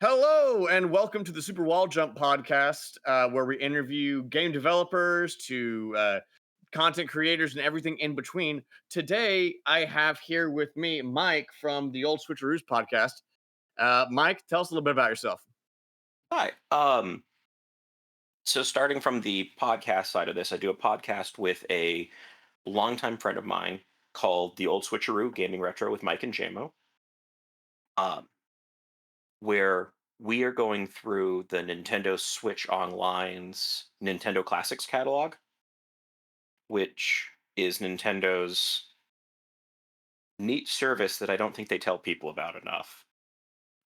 Hello and welcome to the Super Wall Jump podcast, where we interview game developers to content creators and everything in between. Today, I have here with me Mike from the Old Switcharoos podcast. Mike, tell us a little bit about yourself. Hi. So starting from the podcast side of this, I do a podcast with a longtime friend of mine called the Old Switcharoo Gaming Retro with Mike and JMO, um, where we are going through the Nintendo Switch Online's Nintendo Classics catalog, which is Nintendo's neat service that I don't think they tell people about enough,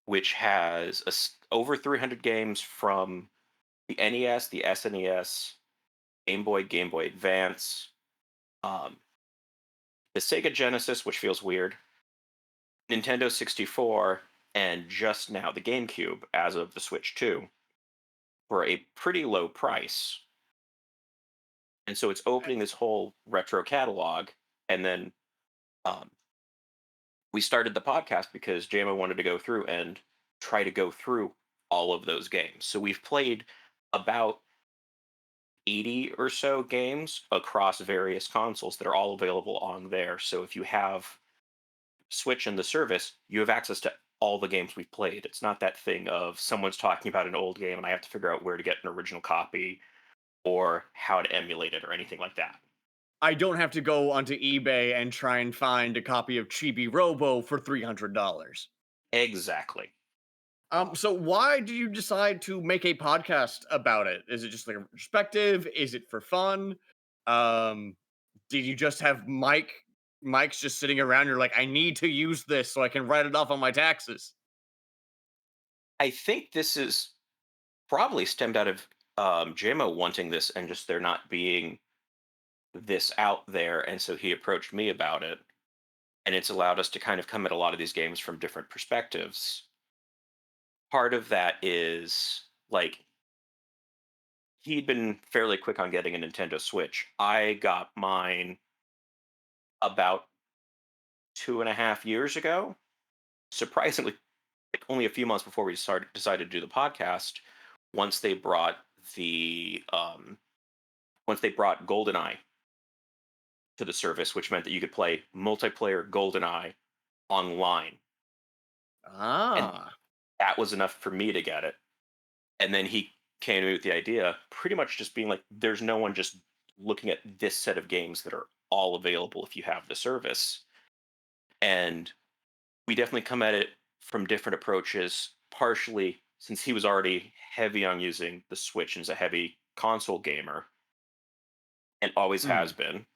which has over 300 games from the NES, the SNES, Game Boy Advance, um, the Sega Genesis, which feels weird, Nintendo 64, and just now the GameCube as of the Switch 2 for a pretty low price. And so it's opening this whole retro catalog. And then um, we started the podcast because JMO wanted to go through and try to go through all of those games. So we've played about 80 or so games across various consoles that are all available on there. So if you have Switch and the service, you have access to all the games we've played. It's not that thing of someone's talking about an old game and I have to figure out where to get an original copy or how to emulate it or anything like that. I don't have to go onto eBay and try and find a copy of Chibi Robo for $300. Exactly. So why do you decide to make a podcast about it? Is it just like a perspective? Is it for fun? Um, did you just have Mike's just sitting around? You're like, I need to use this so I can write it off on my taxes. I think this is probably stemmed out of JMO wanting this and just there not being this out there. And so he approached me about it. And it's allowed us to kind of come at a lot of these games from different perspectives. Part of that is like he'd been fairly quick on getting a Nintendo Switch. I got mine about 2.5 years ago. Surprisingly, like only a few months before we decided to do the podcast. Once they brought the once they brought GoldenEye to the service, which meant that you could play multiplayer GoldenEye online, and Ah, that was enough for me to get it. And then he came to me with the idea, pretty much just being like, "There's no one just looking at this set of games that are all available if you have the service." And we definitely come at it from different approaches, partially since he was already heavy on using the Switch and is a heavy console gamer and always has hmm. been.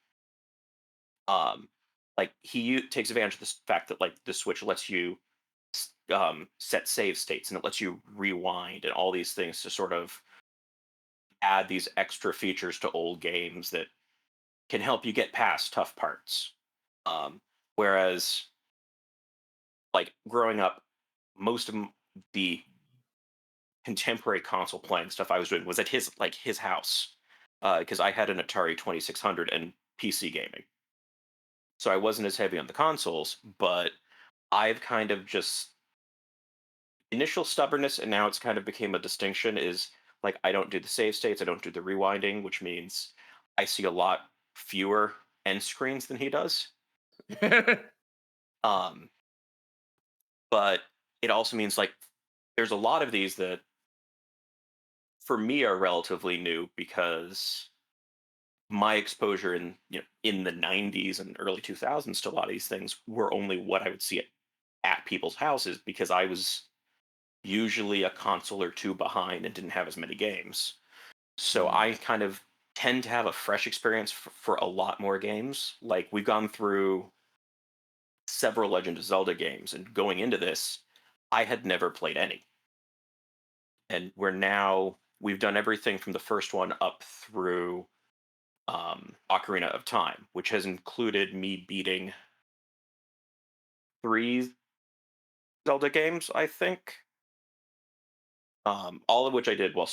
Um, like takes advantage of this fact that like the Switch lets you set save states and it lets you rewind and all these things to sort of add these extra features to old games that can help you get past tough parts. Whereas like growing up, most of the contemporary console playing stuff I was doing was at his house because I had an Atari 2600 and PC gaming, so I wasn't as heavy on the consoles. But I've kind of just initial stubbornness, and now it's kind of became a distinction. Is like I don't do the save states, I don't do the rewinding, which means I see a lot fewer end screens than he does. Um, but it also means like there's a lot of these that for me are relatively new because my exposure in the 90s and early 2000s to a lot of these things were only what I would see at people's houses because I was usually a console or two behind and didn't have as many games. So Hmm. I kind of tend to have a fresh experience for a lot more games. Like we've gone through several Legend of Zelda games, and going into this, I had never played any. And we've done everything from the first one up through Ocarina of Time, which has included me beating three Zelda games, I think. All of which I did while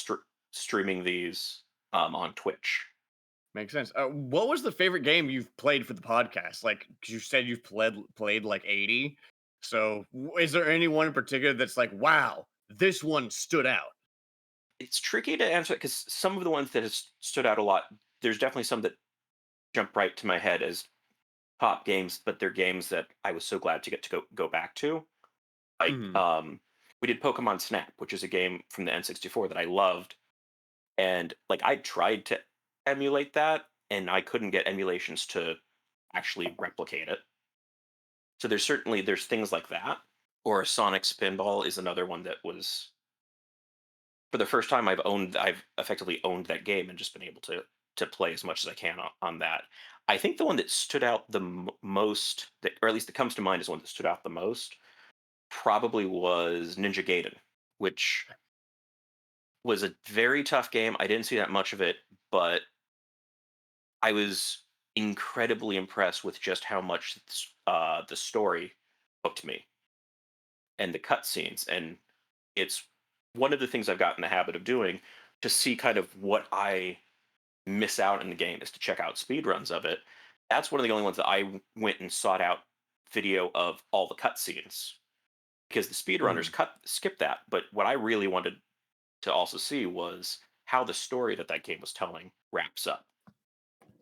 streaming these on Twitch. Makes sense. What was the favorite game you've played for the podcast? Like 'cause you said you've played like 80. So is there anyone in particular that's like, wow, this one stood out? It's tricky to answer because some of the ones that has stood out a lot, there's definitely some that jump right to my head as top games, but they're games that I was so glad to get to go back to. Like Mhm. we did Pokemon Snap, which is a game from the N64 that I loved, and like I tried to emulate that, and I couldn't get emulations to actually replicate it. So there's things like that. Or Sonic Spinball is another one that was for the first time I've effectively owned that game and just been able to play as much as I can on that. I think the one that stood out the most, that, or at least that comes to mind, is one that stood out the most. Probably was Ninja Gaiden, which was a very tough game. I didn't see that much of it, but I was incredibly impressed with just how much the story hooked me and the cutscenes. And it's one of the things I've gotten in the habit of doing to see kind of what I miss out in the game is to check out speed runs of it. That's one of the only ones that went and sought out video of all the cutscenes because the speedrunners Mhm. cut skip that. But what I really wanted to also see was how the story that game was telling wraps up.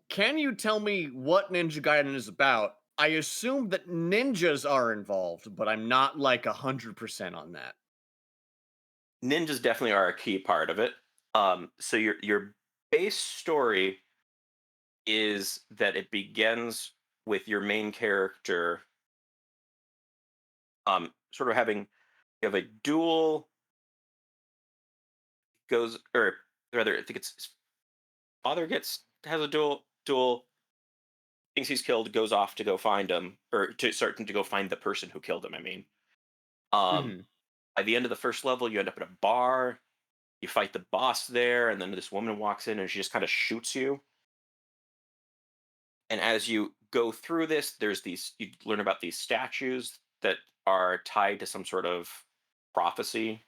Can you tell me what Ninja Gaiden is about? I assume that ninjas are involved, but I'm not like 100% on that. Ninjas definitely are a key part of it. So your base story is that it begins with your main character sort of having you have a duel goes or rather I think it's his father gets has a duel thinks he's killed, goes off to go find him, or to start to go find the person who killed him. I mean, um, Mhm. by the end of the first level, you end up at a bar. You fight the boss there, and then this woman walks in and she just kind of shoots you. And as you go through this, there's these you learn about these statues that are tied to some sort of prophecy,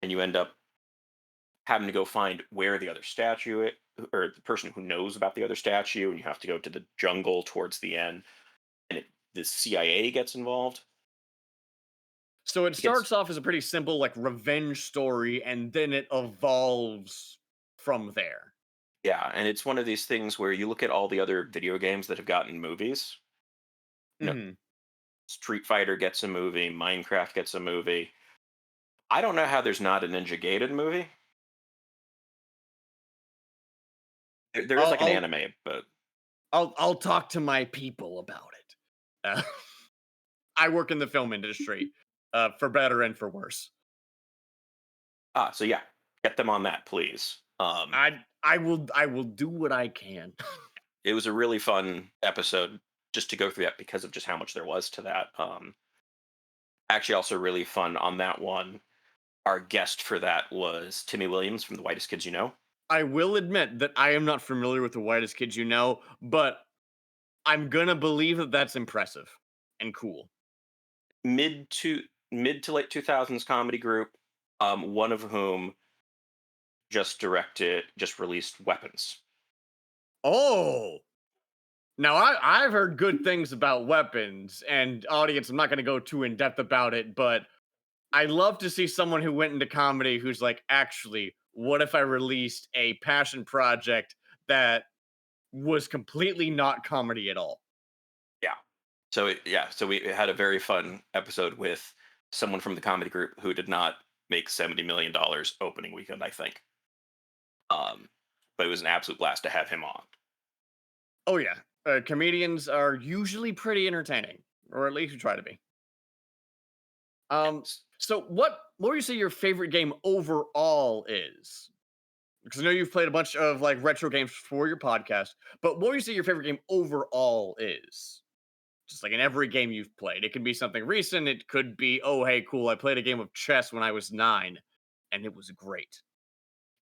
and you end up having to go find where the other or the person who knows about the other statue, and you have to go to the jungle towards the end, and the CIA gets involved. So it It gets starts off as a pretty simple like revenge story and then it evolves from there. Yeah, and it's one of these things where you look at all the other video games that have gotten movies. You know, Mhm. Street Fighter gets a movie, Minecraft gets a movie. I don't know how there's not a Ninja Gaiden movie. There is I'll like an I'll anime, but I'll talk to my people about it. Uh, I work in the film industry, for better and for worse. so yeah, get them on that, please. I will do what I can. It was a really fun episode just to go through that because of just how much there was to that. Actually, also really fun on that one. Our guest for that was Timmy Williams from The Whitest Kids You Know. I will admit that I am not familiar with the whitest kids you know, but I'm gonna believe that that's impressive and cool. Mid to mid to late 2000s comedy group. One of whom just released Weapons. Oh, now I've heard good things about weapons, and audience, I'm not gonna go too in depth about it, but I love to see someone who went into comedy who's like, actually, what if I released a passion project that was completely not comedy at all? Yeah. So we had a very fun episode with someone from the comedy group who did not make $70 million opening weekend, I think. Um, but it was an absolute blast to have him on. Oh yeah, comedians are usually pretty entertaining, or at least we try to be. Um, Yes. so what would you say your favorite game overall is? Because I know you've played a bunch of like retro games for your podcast, but what would you say your favorite game overall is? Just like in every game you've played, it could be something recent. It could be, oh hey, cool, I played a game of chess when I was 9, and it was great.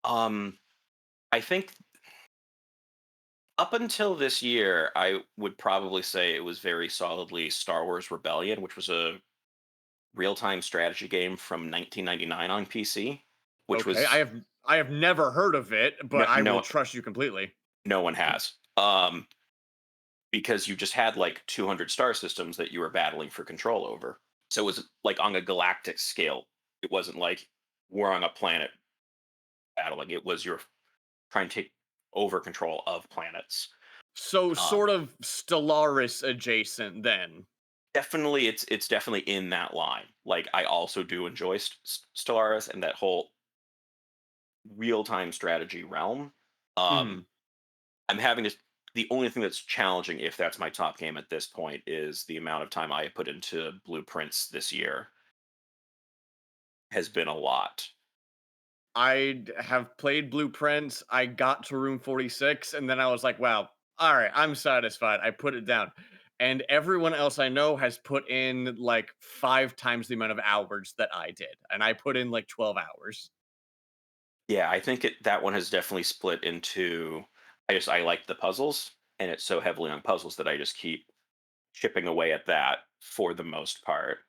Um, I think up until this year, I would probably say it was very solidly Star Wars Rebellion, which was a real-time strategy game from 1999 on PC, which Okay, I was have I have never heard of it, no but I will no trust you completely. no one has. Um, because you just had like 200 star systems that you were battling for control over. So it was like on a galactic scale. It wasn't like we're on a planet battling. It was you're trying to take over control of planets. So Um, sort of Stellaris adjacent then. Definitely, it's definitely in that line. Like I also do enjoy Stellaris and that whole real time strategy realm. Um, Mhm. I'm having to. The only thing that's challenging, if that's my top game at this point, is the amount of time I put into blueprints this year has been a lot. Have played Blueprints. I got to room 46, and then I was like, wow, all right, I'm satisfied. I put it down. And everyone else I know has put in like 5 times the amount of hours that I did. And I put in like 12 hours. Yeah, I think that one has definitely split into. I like the puzzles, and it's so heavily on puzzles that I just keep chipping away at that for the most part.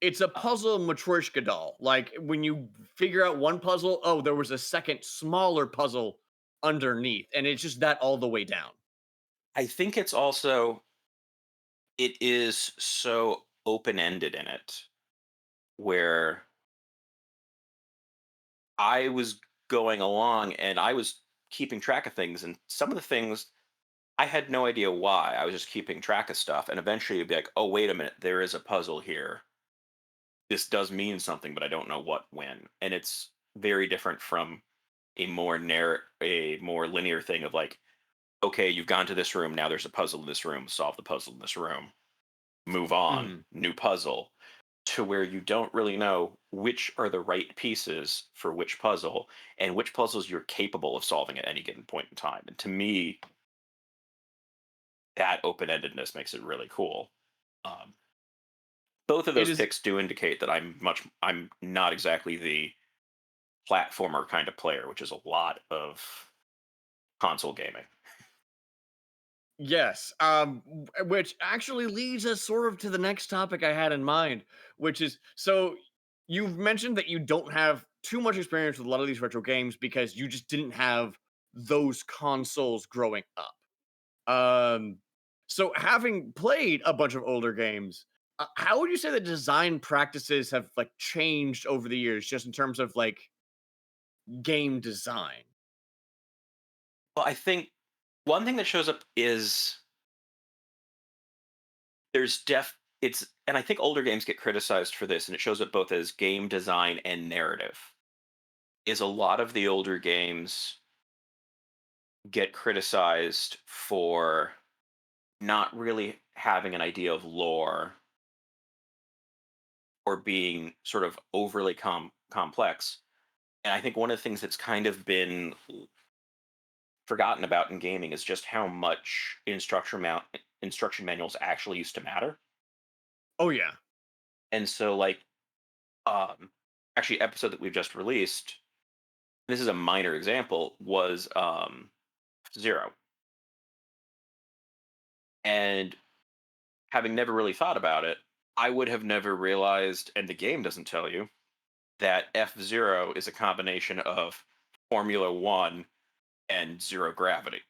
It's a Uh, puzzle Matryoshka doll. Like when you figure out one puzzle, oh, there was a second smaller puzzle underneath. And it's just that all the way down. I think it's also it is so open ended in it where I was going along and I was keeping track of things, and some of the things I had no idea why. I was just keeping track of stuff, and eventually you'd be like, "Oh, wait a minute, there is a puzzle here. This does mean something, but I don't know what when." And it's very different from a more linear thing of like, "Okay, you've gone to this room. Now there's a puzzle in this room. Solve the puzzle in this room. Move on. Mhm. New puzzle." To where you don't really know which are the right pieces for which puzzle and which puzzles you're capable of solving at any given point in time. And to me, that open-endedness makes it really cool. Um, Both of It those is. picks do indicate that I'm not exactly the platformer kind of player, which is a lot of console gaming. Yes, which actually leads us sort of to the next topic I had in mind, which is so you've mentioned that you don't have too much experience with a lot of these retro games because you just didn't have those consoles growing up. Um, so having played a bunch of older games, how would you say the design practices have like changed over the years, just in terms of like game design? Well, I think one thing that shows up is there's def it's and I think older games get criticized for this, and it shows up both as game design and narrative. Is a lot of the older games get criticized for not really having an idea of lore or being sort of overly complex. And I think one of the things that's kind of been forgotten about in gaming is just how much instruction manuals actually used to matter. Oh yeah, And so like um actually episode that we've just released, this is a minor example, was Zero. And having never really thought about it, I would have never realized, and the game doesn't tell you, that F Zero is a combination of Formula One and zero gravity.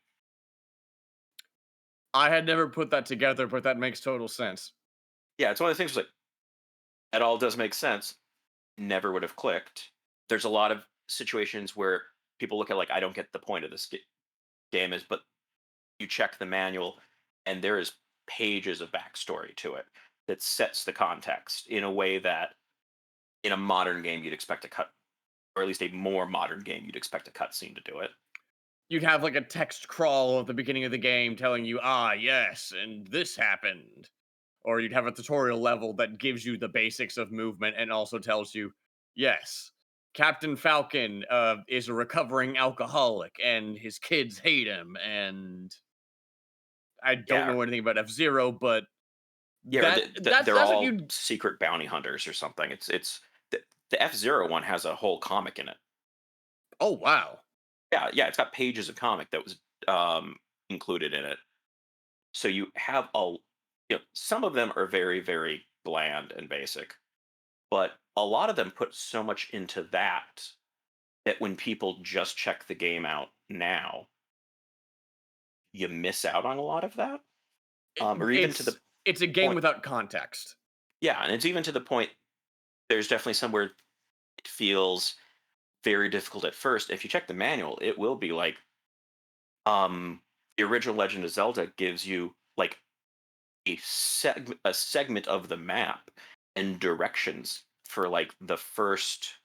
I had never put that together, but that makes total sense. Yeah, it's one of the things like that all does make sense. Never would have clicked. There's a lot of situations where people look at like I don't get the point of this game is, but you check the manual and there is pages of backstory to it that sets the context in a way that in a modern game you'd expect a cut, or at least a more modern game you'd expect a cutscene to do it. You'd have like a text crawl at the beginning of the game telling you, ah, yes, and this happened. Or you'd have a tutorial level that gives you the basics of movement and also tells you, yes, Captain Falcon is a recovering alcoholic and his kids hate him. And I don't Yeah, know anything about F Zero, but yeah, or they're that's what all you'd. secret bounty hunters or something. The F Zero one has a whole comic in it. Oh, wow. Yeah, yeah, it's got pages of comic that was included in it. So you have some of them are very very bland and basic, but a lot of them put so much into that that when people just check the game out now, you miss out on a lot of that. It, Or even to the it's a game point, without context. yeah, and it's even to the point. There's definitely somewhere it feels very difficult at first. If you check the manual, it will be like the original Legend of Zelda gives you like a segment of the map and directions for like the first,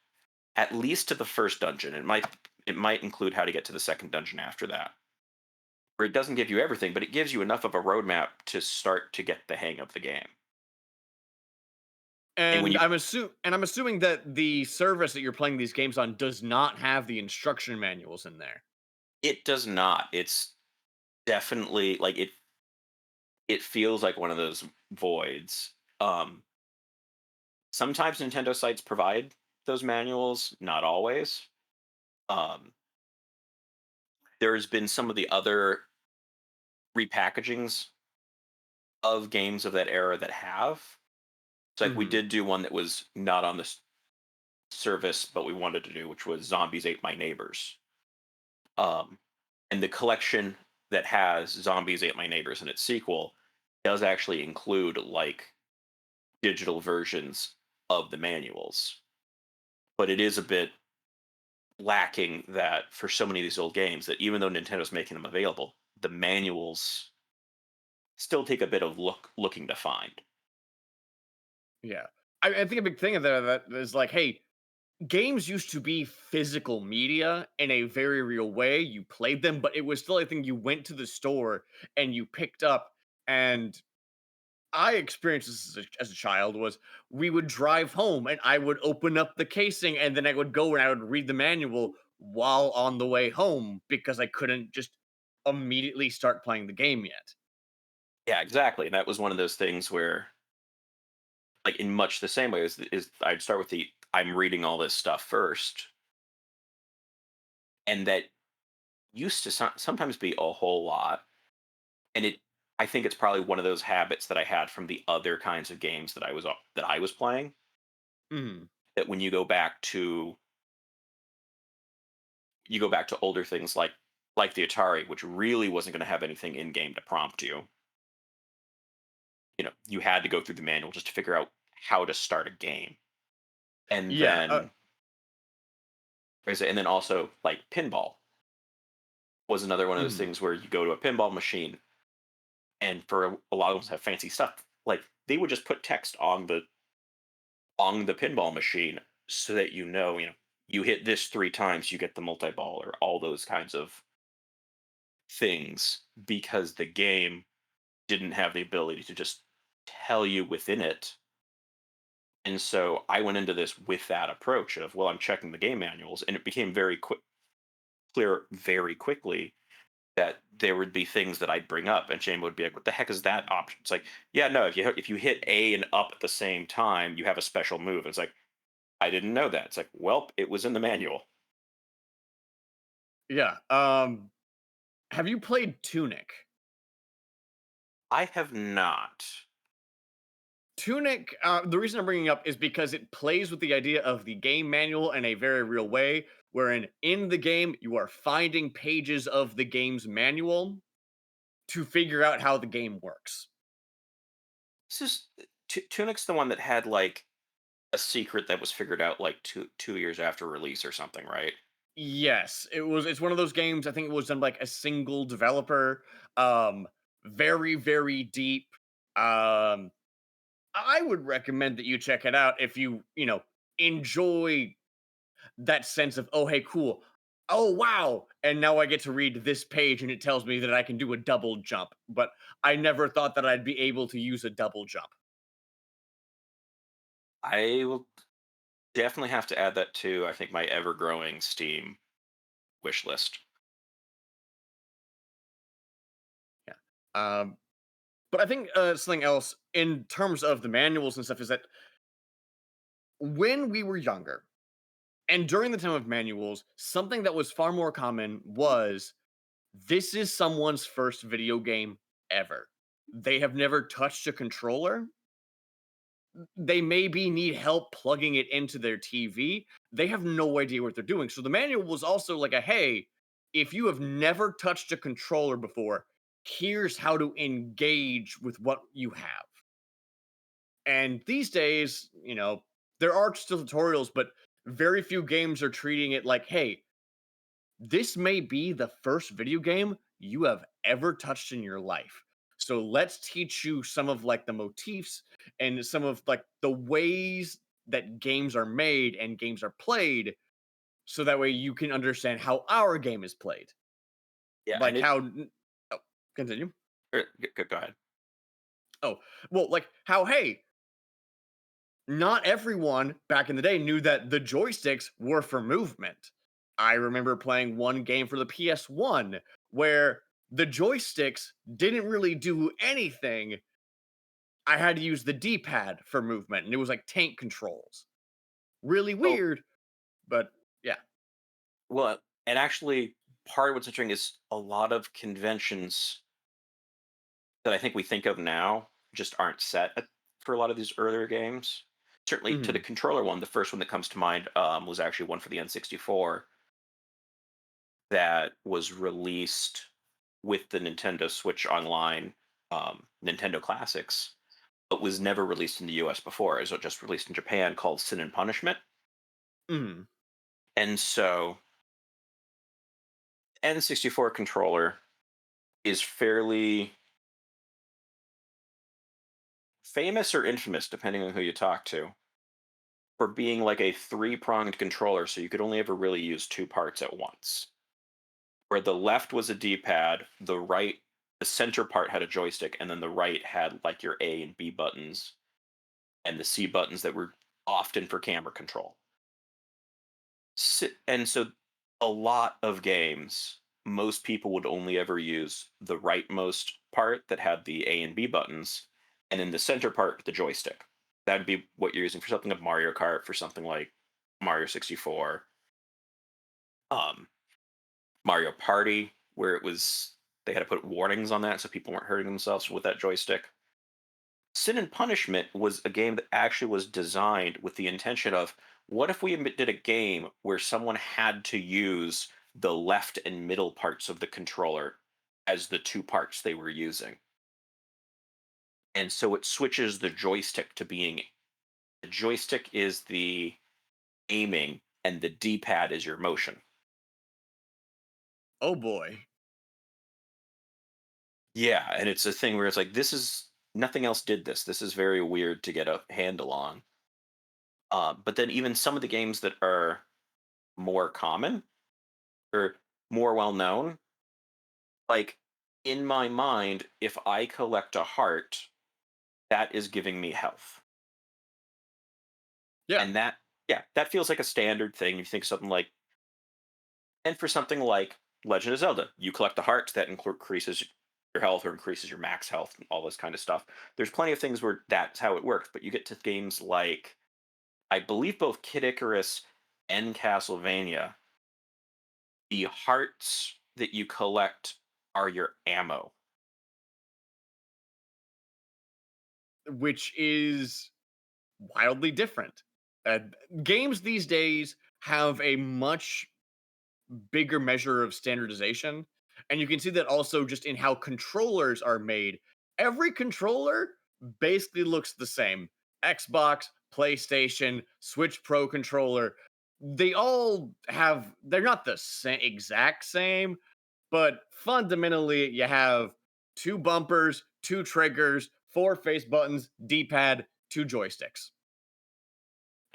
at least to the first dungeon. It might include how to get to the second dungeon after that. Where it doesn't give you everything, but it gives you enough of a roadmap to start to get the hang of the game. And when And you I'm assuming that the service that you're playing these games on does not have the instruction manuals in there. It does not. It's definitely like it feels like one of those voids. Um Sometimes Nintendo sites provide those manuals, not always. Um there's been some of the other repackagings of games of that era that have. It's like we Mhm. did do one that was not on this service, but we wanted to do, which was Zombies Ate My Neighbors. Um, and the collection that has Zombies Ate My Neighbors and its sequel does actually include like digital versions of the manuals. But it is a bit lacking that for so many of these old games that even though Nintendo's making them available, the manuals still take a bit of looking to find. Yeah. I think a big thing of that is like, hey, games used to be physical media in a very real way. You played them, but it was still a thing you went to the store and you picked up. And I experienced this as a child was we would drive home and I would open up the casing and then I would go and I would read the manual while on the way home because I couldn't just immediately start playing the game yet. Yeah, exactly. And that was one of those things where, like, in much the same way is I'd start with the I'm reading all this stuff first, and that used to sometimes be a whole lot. And I think it's probably one of those habits that I had from the other kinds of games that I was playing. Mhm. That when you go back to older things like the Atari, which really wasn't going to have anything in game to prompt you. You had to go through the manual just to figure out how to start a game, and Yeah. then and then also like pinball was another one of those Mhm. things where you go to a pinball machine, and for a lot of them have fancy stuff. Like they would just put text on the pinball machine so that you hit this 3 times, you get the multi ball or all those kinds of things because the game didn't have the ability to just tell you within it. And so I went into this with that approach of, well, I'm checking the game manuals, and it became very clear very quickly that there would be things that I'd bring up, and Shane would be like, "What the heck is that option?" It's like, "Yeah, no, if you hit A and up at the same time, you have a special move." It's like, "I didn't know that." It's like, "Well, it was in the manual." Yeah. Have you played Tunic? I have not. Tunic, the reason I'm bringing up is because it plays with the idea of the game manual in a very real way, wherein in the game you are finding pages of the game's manual to figure out how the game works. This is Tunic's the one that had like a secret that was figured out like two years after release or something, right? Yes, it's one of those games. I think it was done by, like a single developer. Um, very deep. Um, I would recommend that you check it out if you enjoy that sense of, oh, hey, cool. Oh, wow. And now I get to read this page and it tells me that I can do a double jump. But I never thought that I'd be able to use a double jump. I will definitely have to add that to, I think, my ever growing Steam wish list. Yeah. Um, but I think something else in terms of the manuals and stuff is that when we were younger and during the time of manuals, something that was far more common was this is someone's first video game ever. They have never touched a controller. They maybe need help plugging it into their TV. They have no idea what they're doing. So the manual was also like a hey, if you have never touched a controller before, here's how to engage with what you have. And these days, there are still tutorials, but very few games are treating it like, hey, this may be the first video game you have ever touched in your life. So let's teach you some of like the motifs and some of like the ways that games are made and games are played so that way you can understand how our game is played. Yeah, and Like how oh, continue. go ahead. Oh, well, like how hey, not everyone back in the day knew that the joysticks were for movement. I remember playing one game for the PS1 where the joysticks didn't really do anything. I had to use the D pad for movement, and it was like tank controls. Really So, weird, but yeah. well, and actually, part of what's interesting is a lot of conventions that I think we think of now just aren't set for a lot of these earlier games. Certainly, to the Mhm. controller one, the first one that comes to mind was actually one for the N64 that was released with the Nintendo Switch Online, Nintendo Classics, but was never released in the US before. It was just released in Japan, called Sin and Punishment. Mhm. And so, N64 controller is fairly famous or infamous, depending on who you talk to, for being like a three-pronged controller, so you could only ever really use two parts at once. Where the left was a D-pad, the center part had a joystick, and then the right had like your A and B buttons and the C buttons that were often for camera control. And so a lot of games, most people would only ever use the rightmost part that had the A and B buttons, and then the center part, the joystick. That'd be what you're using for something like Mario Kart, for something like Mario 64, um, Mario Party, where they had to put warnings on that so people weren't hurting themselves with that joystick. Sin and Punishment was a game that actually was designed with the intention of, what if we did a game where someone had to use the left and middle parts of the controller as the two parts they were using? And so it switches the joystick to being, the joystick is the aiming and the D-pad is your motion. Oh boy. Yeah, and it's a thing where it's like, this is nothing else did this. This is very weird to get a handle on. But then even some of the games that are more common or more well known, like, in my mind, if I collect a heart, that is giving me health. Yeah. And that, yeah, that feels like a standard thing. You think something like, and for something like Legend of Zelda, you collect the heart that increases your health or increases your max health and all this kind of stuff. There's plenty of things where that's how it works, but you get to games like, I believe both Kid Icarus and Castlevania, the hearts that you collect are your ammo. Which is wildly different. Uh, Games these days have a much bigger measure of standardization. And you can see that also just in how controllers are made. Every controller basically looks the same. Xbox, PlayStation, Switch Pro controller, they all have, they're not the exact same, but fundamentally you have two bumpers, two triggers, four face buttons, D-pad, two joysticks.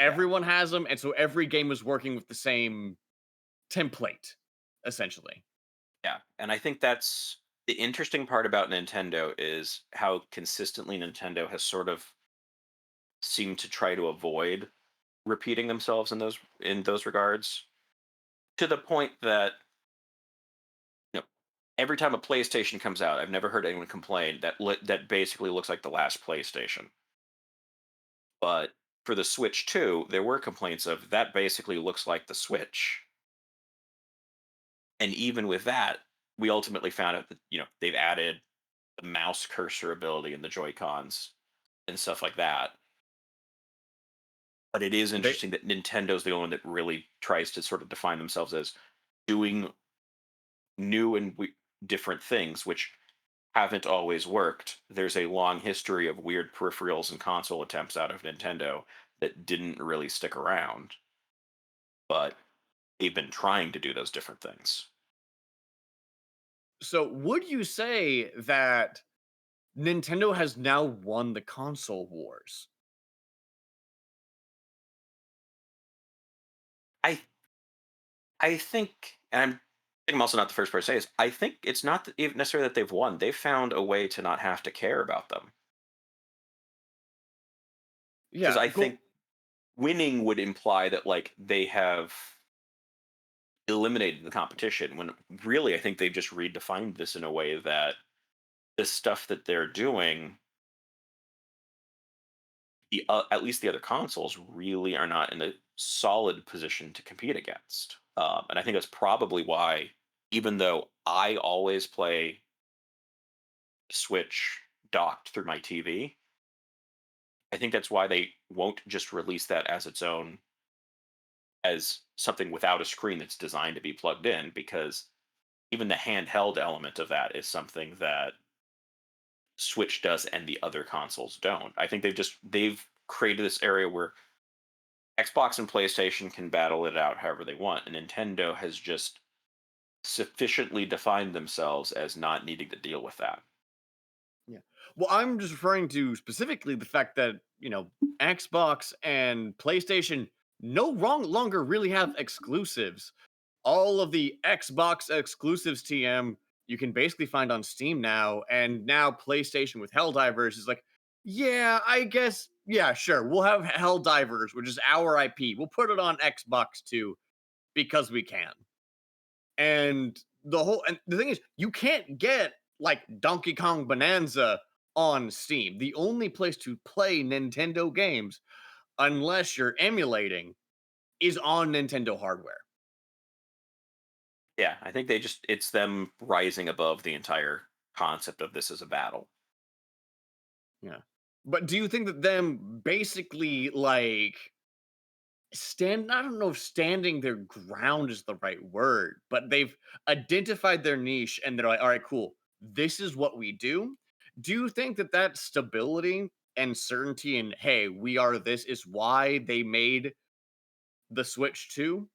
Yeah. Everyone has them, and so every game is working with the same template, essentially. Yeah, and I think that's the interesting part about Nintendo is how consistently Nintendo has sort of seemed to try to avoid repeating themselves in those regards, to the point that, you know, every time a PlayStation comes out, I've never heard anyone complain that that basically looks like the last PlayStation. But for the Switch 2, there were complaints of that basically looks like the Switch. And even with that, we ultimately found out that, they've added the mouse cursor ability in the Joy Cons and stuff like that. But it is They interesting that Nintendo's the only one that really tries to sort of define themselves as doing new and different things, which haven't always worked. There's a long history of weird peripherals and console attempts out of Nintendo that didn't really stick around, but they've been trying to do those different things. So, would you say that Nintendo has now won the console wars? I I think, and I'm also not the first person to say this. I think it's not even necessarily that they've won. They've found a way to not have to care about them. Because Yeah, I go. think winning would imply that like they have eliminated the competition. When really, I think they've just redefined this in a way that the stuff that they're doing, at least the other consoles, really are not in a solid position to compete against. And I think that's probably why, even though I always play Switch docked through my TV, I think that's why they won't just release that as its own, as something without a screen that's designed to be plugged in, because even the handheld element of that is something that Switch does and the other consoles don't. I think they've created this area where Xbox and PlayStation can battle it out however they want, and Nintendo has just sufficiently defined themselves as not needing to deal with that. Yeah. Well, I'm just referring to specifically the fact that, Xbox and PlayStation no wrong longer really have exclusives. All of the Xbox exclusives TM you can basically find on Steam now, and now PlayStation with Helldivers is like, yeah, I guess, yeah, sure, we'll have Helldivers, which is our IP. We'll put it on Xbox too because we can. And the thing is, you can't get like Donkey Kong Bonanza on Steam. The only place to play Nintendo games, unless you're emulating, is on Nintendo hardware. Yeah, I think it's them rising above the entire concept of this as a battle. Yeah. But do you think that them basically like I don't know if standing their ground is the right word, but they've identified their niche and they're like, all right, cool. This is what we do. Do you think that that stability and certainty and hey, we are this is why they made the Switch 2?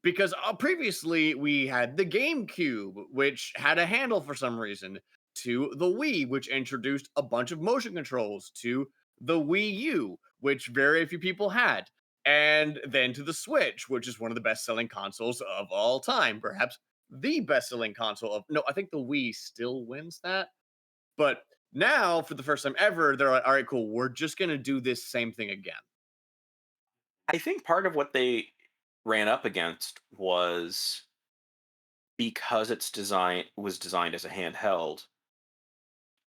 Because previously we had the GameCube, which had a handle for some reason, to the Wii, which introduced a bunch of motion controls, to the Wii U, which very few people had, and then to the Switch, which is one of the best selling consoles of all time, perhaps the best selling console of. No, I think the Wii still wins that. But now, for the first time ever, they're like, all right, cool, we're just going to do this same thing again. I think part of what they ran up against was because its design was designed as a handheld,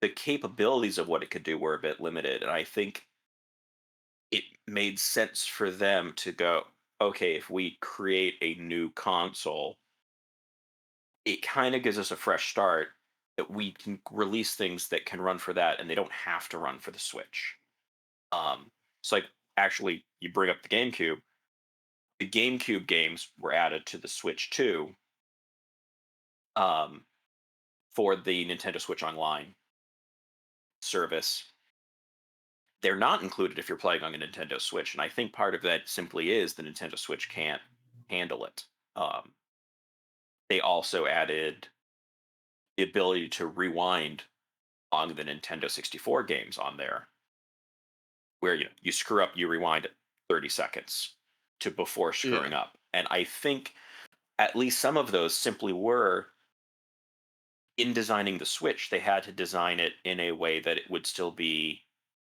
the capabilities of what it could do were a bit limited. And I think it made sense for them to go, okay, if we create a new console, it kind of gives us a fresh start that we can release things that can run for that and they don't have to run for the Switch. It's like actually you bring up the GameCube games were added to the Switch too, um, for the Nintendo Switch Online service. They're not included if you're playing on a Nintendo Switch, and I think part of that simply is the Nintendo Switch can't handle it. Um, they also added the ability to rewind on the Nintendo 64 games on there, where you screw up, you rewind it 30 seconds to before screwing Yeah. up. And I think at least some of those simply were in designing the Switch, they had to design it in a way that it would still be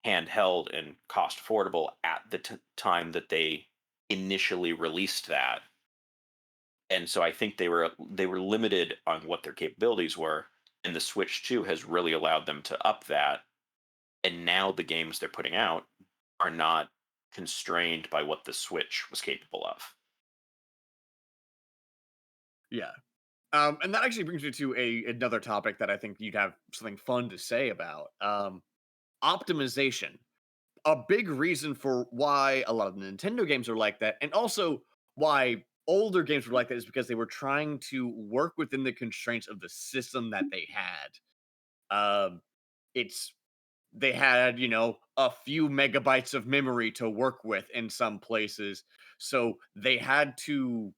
handheld and cost affordable at the time that they initially released that. And so I think they were limited on what their capabilities were, and the Switch 2 has really allowed them to up that. And now the games they're putting out are not constrained by what the Switch was capable of. Yeah. And that actually brings me to another topic that I think you'd have something fun to say about. Optimization. A big reason for why a lot of the Nintendo games are like that, and also why older games were like that, is because they were trying to work within the constraints of the system that they had. Um, it's they had, a few megabytes of memory to work with in some places. So they had to,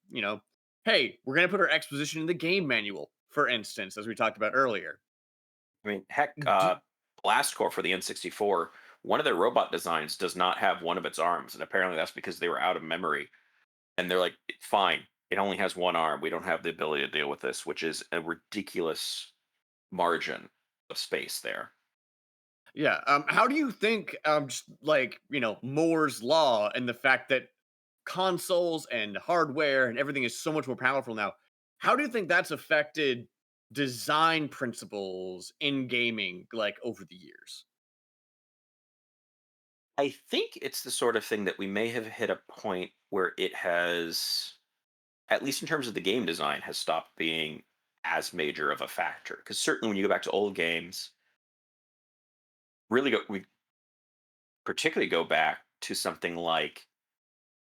hey, we're going to put our exposition in the game manual, for instance, as we talked about earlier. I mean, heck, D- Blast Corps for the N64, one of their robot designs does not have one of its arms, and apparently that's because they were out of memory. And they're like, fine, it only has one arm. We don't have the ability to deal with this, which is a ridiculous margin of space there. yeah. How do you think, just like, Moore's law and the fact that consoles and hardware and everything is so much more powerful now, how do you think that's affected design principles in gaming, like, over the years? I think it's the sort of thing that we may have hit a point where it has, at least in terms of the game design, has stopped being as major of a factor. Because certainly when you go back to old games, we particularly go back to something like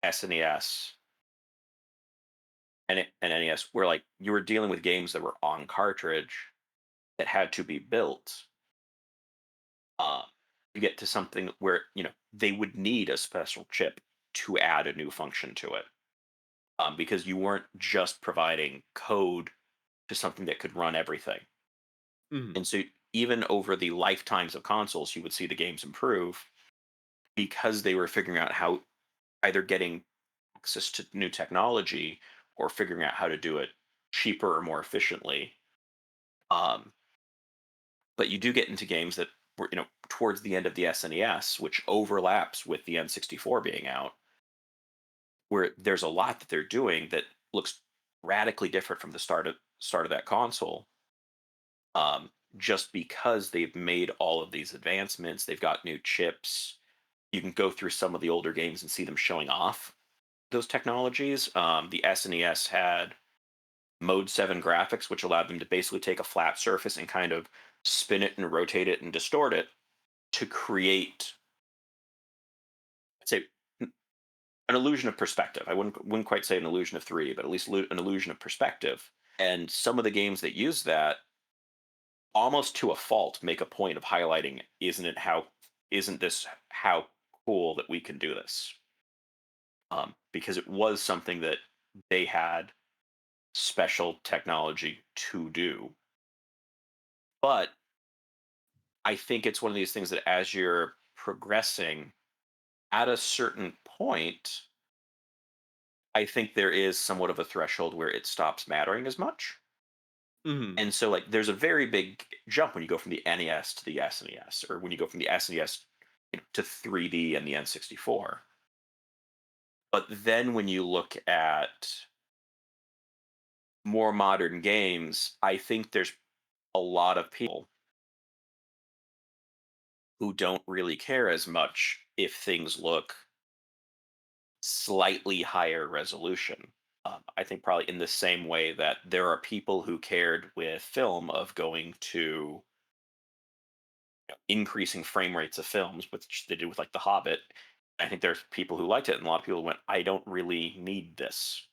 SNES and NES, where like you were dealing with games that were on cartridge that had to be built. Uh, you get to something where they would need a special chip to add a new function to it, because you weren't just providing code to something that could run everything. Mhm. And so even over the lifetimes of consoles, you would see the games improve because they were figuring out how, either getting access to new technology or figuring out how to do it cheaper or more efficiently. Um, but you do get into games that were, towards the end of the SNES, which overlaps with the N64 being out, where there's a lot that they're doing that looks radically different from the start of that console. Just because they've made all of these advancements, they've got new chips. You can go through some of the older games and see them showing off those technologies. The SNES had Mode 7 graphics, which allowed them to basically take a flat surface and kind of spin it and rotate it and distort it to create, I'd say, an illusion of perspective. I wouldn't quite say an illusion of 3D, but at least an illusion of perspective. And some of the games that use that, almost to a fault, make a point of highlighting, isn't this how cool that we can do this? Because it was something that they had special technology to do. But I think it's one of these things that as you're progressing at a certain point, I think there is somewhat of a threshold where it stops mattering as much. Mhm. And so, like, there's a very big jump when you go from the NES to the SNES, or when you go from the SNES, to 3D and the N64. But then when you look at more modern games, I think there's a lot of people who don't really care as much if things look slightly higher resolution. I think probably in the same way that there are people who cared with film of going to increasing frame rates of films, which they did with like The Hobbit. I think there's people who liked it, and a lot of people went, "I don't really need this."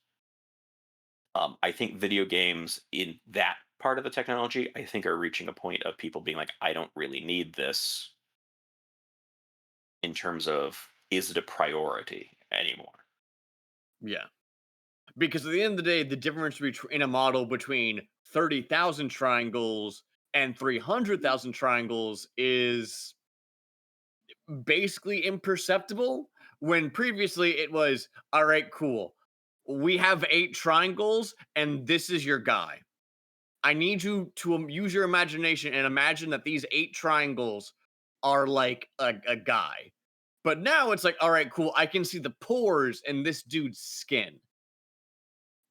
I think video games in that part of the technology, I think, are reaching a point of people being like, "I don't really need this," in terms of, is it a priority anymore? Yeah. Because at the end of the day, the difference in a model between 30,000 triangles and 300,000 triangles is basically imperceptible, when previously it was, all right, cool. We have 8 triangles, and this is your guy. I need you to use your imagination and imagine that these 8 triangles are like a guy. But now it's like, all right, cool. I can see the pores in this dude's skin.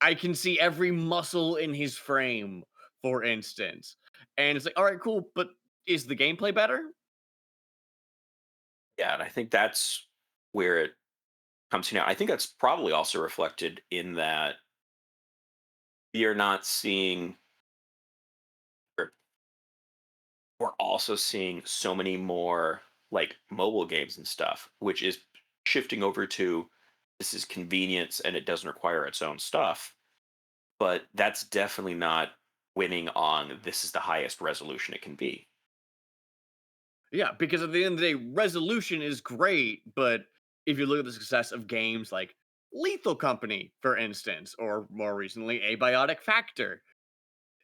I can see every muscle in his frame, for instance. And it's like, all right, cool. But is the gameplay better? Yeah, and I think that's where it comes to now. I think that's probably also reflected in that you're not seeing, or we're also seeing so many more like mobile games and stuff, which is shifting over to, this is convenience and it doesn't require its own stuff. But that's definitely not winning on, this is the highest resolution it can be. Yeah, because at the end of the day, resolution is great, but if you look at the success of games like Lethal Company, for instance, or more recently, Abiotic Factor,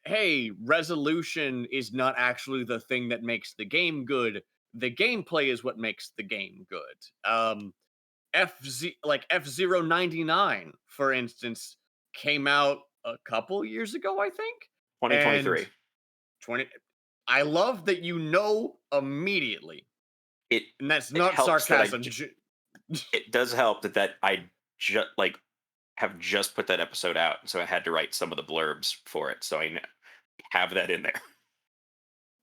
hey, resolution is not actually the thing that makes the game good. The gameplay is what makes the game good. F099, for instance, came out a couple years ago, I think. And 2023. 20 I love that you know immediately. It And that's it not helps that sarcasm. it does help that I just like have just put that episode out, so I had to write some of the blurbs for it, so have that in there.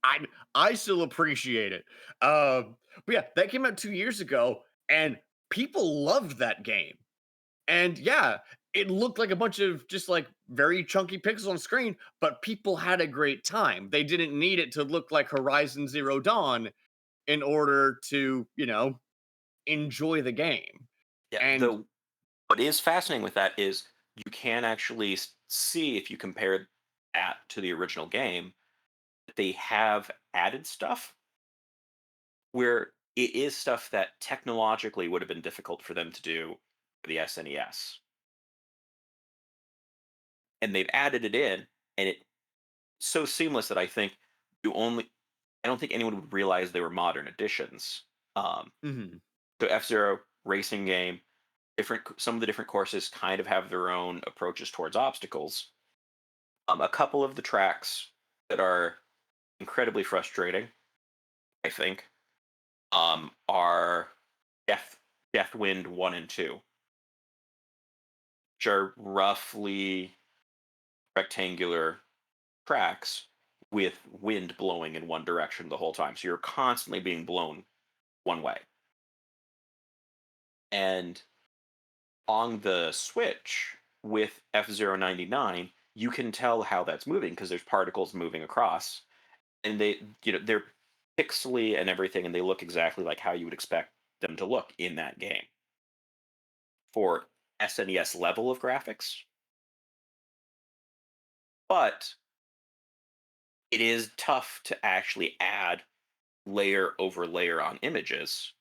I I still appreciate it. But yeah, that came out 2 years ago, and people loved that game. And yeah, it looked like a bunch of just like very chunky pixels on screen, but people had a great time. They didn't need it to look like Horizon Zero Dawn in order to, enjoy the game. Yeah, And the what is fascinating with that is you can actually see if you compare that to the original game, that they have added stuff where it is stuff that technologically would have been difficult for them to do for the SNES. And they've added it in, and it's so seamless that I don't think anyone would realize they were modern additions. Um, mhm, so F Zero racing game, some of the different courses kind of have their own approaches towards obstacles. A couple of the tracks that are incredibly frustrating, I think, are Deathwind 1 and 2, which are roughly rectangular tracks with wind blowing in one direction the whole time. So you're constantly being blown one way. And on the Switch with F099, you can tell how that's moving because there's particles moving across. And they're pixely and everything, and they look exactly like how you would expect them to look in that game for SNES level of graphics. But it is tough to actually add layer over layer on images.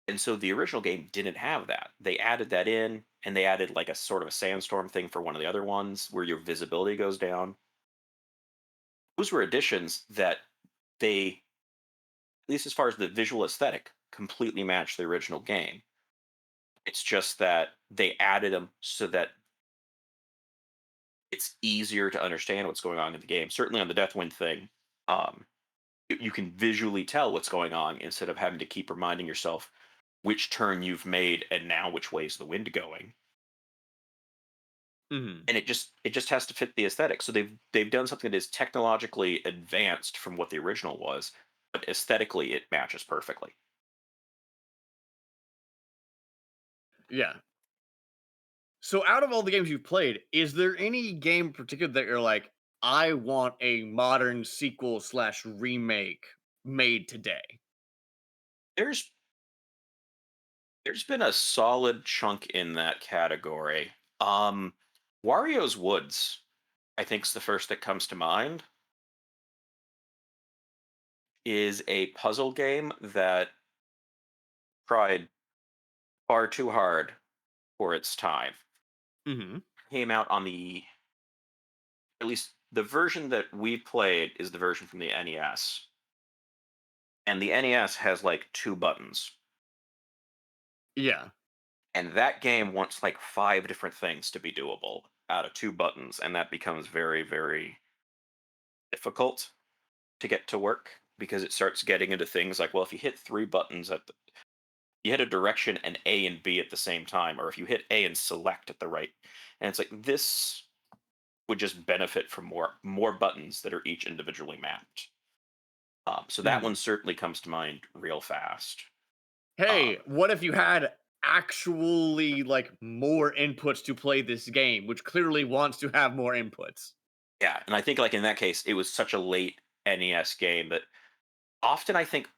And so the original game didn't have that. They added that in, and they added like a sort of a sandstorm thing for one of the other ones where your visibility goes down. Those were additions that they, at least as far as the visual aesthetic, completely matched the original game. It's just that they added them so that it's easier to understand what's going on in the game. Certainly on the Deathwind thing, um, you can visually tell what's going on instead of having to keep reminding yourself which turn you've made and now which way is the wind going. mhm. And it just has to fit the aesthetic. So they've done something that is technologically advanced from what the original was, but aesthetically it matches perfectly. Yeah. So out of all the games you've played, is there any game in particular that you're like, I want a modern sequel slash remake made today? There's there's been a solid chunk in that category. Um Wario's Woods, I think's the first that comes to mind, is a puzzle game that tried far too hard for its time. Mhm. Came out on at least the version that we played is the version from the NES. And the NES has like two buttons. Yeah. And that game wants like five different things to be doable out of two buttons. And that becomes very, very difficult to get to work because it starts getting into things like, well, if you hit three buttons you hit a direction and A and B at the same time, or if you hit A and select at the right. And it's like this would just benefit from more buttons that are each individually mapped. So that Mhm. one certainly comes to mind real fast. Hey, Um, what if you had actually like more inputs to play this game, which clearly wants to have more inputs? yeah, and I think like in that case, it was such a late NES game that often I think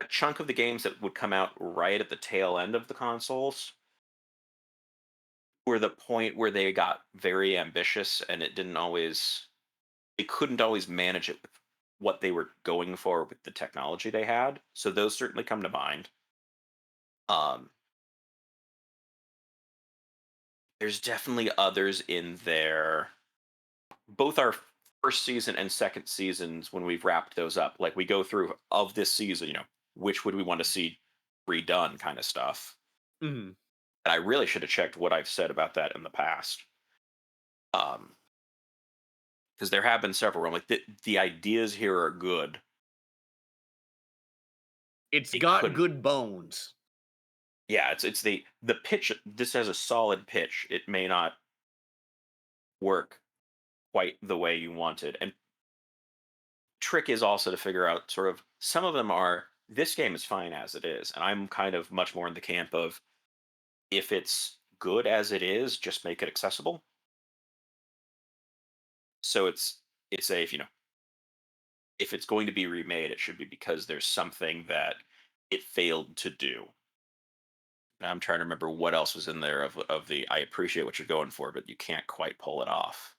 a chunk of the games that would come out right at the tail end of the consoles were the point where they got very ambitious and it couldn't always manage it what they were going for with the technology they had. So those certainly come to mind. Um, there's definitely others in there. Both our first season and second seasons, when we've wrapped those up, like we go through of this season, which would we want to see redone kind of stuff. Mhm. And I really should have checked what I've said about that in the past. Because there have been several where I'm like, the ideas here are good. It's It got couldn't. good bones. Yeah, it's the pitch. This has a solid pitch. It may not work quite the way you wanted. And trick is also to figure out sort of some of them are this game is fine as it is. And I'm kind of much more in the camp of if it's good as it is, just make it accessible. So it's a if it's going to be remade, it should be because there's something that it failed to do. And I'm trying to remember what else was in there of the I appreciate what you're going for, but you can't quite pull it off.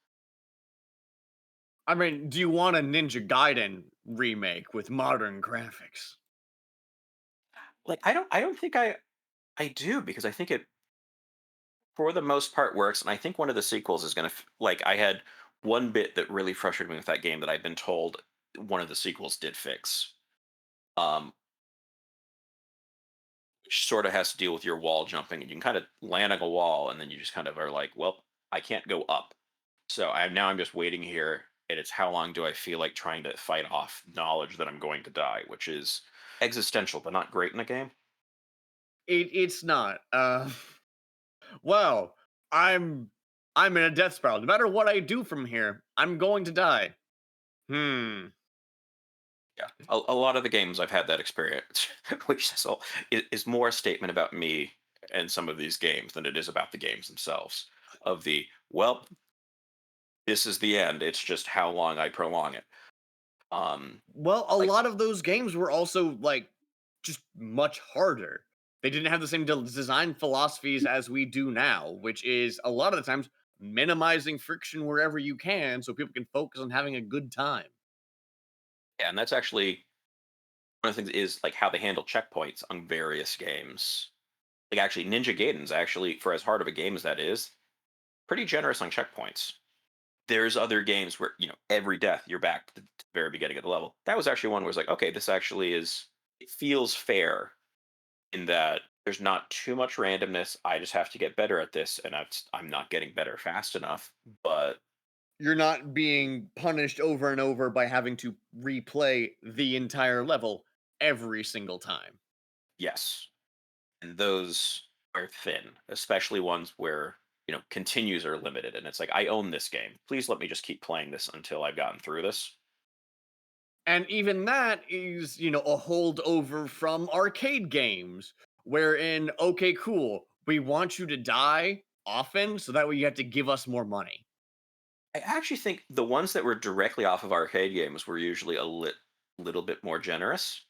I mean, do you want a Ninja Gaiden remake with modern graphics? Like I don't think I do because I think it for the most part works, and I think one of the sequels is going to like I had one bit that really frustrated me with that game that I've been told one of the sequels did fix. Um, which sort of has to deal with your wall jumping, and you can kind of land on a wall, and then you just kind of are like, well, I can't go up. So I'm just waiting here, and it's how long do I feel like trying to fight off knowledge that I'm going to die, which is existential, but not great in a game. It's not. Well, I'm I'm in a death spiral. No matter what I do from here, I'm going to die. Hmm. Yeah, a lot of the games I've had that experience, which is more a statement about me and some of these games than it is about the games themselves. Of the well, this is the end. It's just how long I prolong it. Well, a Like lot of those games were also like just much harder. They didn't have the same design philosophies as we do now, which is a lot of the times minimizing friction wherever you can so people can focus on having a good time. yeah, and that's actually one of the things is like how they handle checkpoints on various games. Like actually, Ninja Gaiden's actually for as hard of a game as that is, pretty generous on checkpoints. There's other games where every death you're back to the very beginning of the level. That was actually one where it's like, okay, this actually is it feels fair in that there's not too much randomness. I just have to get better at this, and I'm not getting better fast enough. But You're not being punished over and over by having to replay the entire level every single time. yes, and those are thin, especially ones where continues are limited, and it's like I own this game. Please let me just keep playing this until I've gotten through this. And even that is, a holdover from arcade games, wherein, okay, cool, we want you to die often, so that way you have to give us more money. I actually think the ones that were directly off of arcade games were usually little bit more generous.